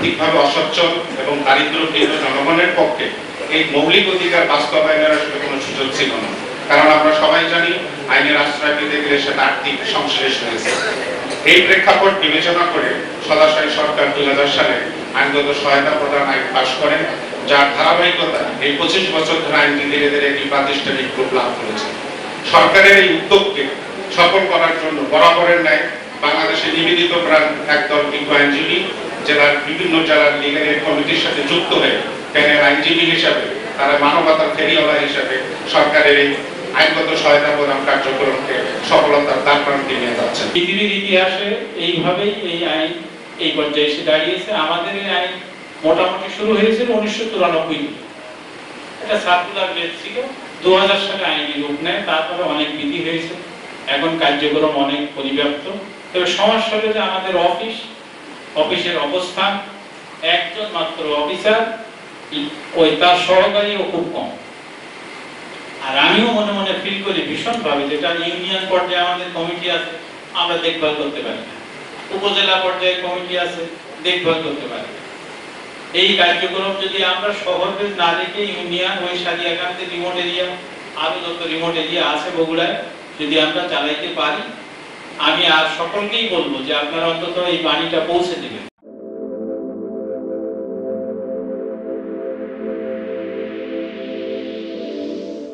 আর্থিকভাবে অসচ্ছল এবং দারিদ্র্যপীড়িত জনগণের পক্ষে এই মৌলিক অধিকার বাস্তবায়নের আসলে কোনো সুযোগ ছিল না। কারণ আমরা সবাই জানি আইনের আশ্রয় পেতে গেলে সেটা আর্থিক সংশ্লেষ হয়েছে। এই প্রেক্ষাপট বিবেচনা করে সদাশয় সরকার 2000 সালে আইনগত সহায়তা প্রদান আইন পাশ করেন, যার ধারাবাহিকতা এই 25 বছর ধরে আইনটি ধীরে ধীরে একটি প্রাতিষ্ঠানিক রূপ লাভ করেছে। সরকারের এই উদ্যোগকে সফল করার জন্য বরাবরের ন্যায় বাংলাদেশে নিবেদিত প্রাণ একদল বিজ্ঞ আইনজীবী জেলার বিভিন্ন জেলার লিগ্যাল এইড কমিটির সাথে যুক্ত হয়ে প্যানেল আইনজীবী হিসাবে, তারা মানবতার ফেরিওয়ালা হিসাবে সরকারের এই আইনগত সহায়তা প্রদান কার্যক্রমকে সফলতার দ্বারপ্রান্তে নিয়ে যাচ্ছেন। পৃথিবীর ইতিহাসে এইভাবেই এই আইন এই পর্যায়ে এসে দাঁড়িয়েছে। আমাদের এই আইন মোটামুটি শুরু হয়েছিল 1994। এটা সার্কুলার বেস ছিল, 2000 সালে আইনি রূপ নেয়, তারপরে অনেক বিধি হয়েছে, এখন কার্যক্রম অনেক পরিব্যাপ্ত। তবে সমস্যা হলো যে আমাদের অফিসের অবস্থান, একজন মাত্র অফিসার, ওই তার সহকারীও খুব কম। আর আমিও মনে মনে ফিল করি ভীষণ ভাবে, যেটা ইউনিয়ন পর্যায়ে আমাদের কমিটি আছে, আমরা দেখভাল করতে পারি না, উপজেলা পর্যায়ে কমিটি আছে, দেখভাল করতে পারি না। এই কার্যক্রম যদি আমরা শহরে না রেখে ইউনিয়ন, ওই সারিয়াকান্দি রিমোট এরিয়া, আরো যত রিমোট এরিয়া আছে বগুড়ায়, যদি আমরা চালাইতে পারি, আমি আর সকলকেই বলবো যে আপনারা অন্তত এই বাণীটা পৌঁছে দেবেন।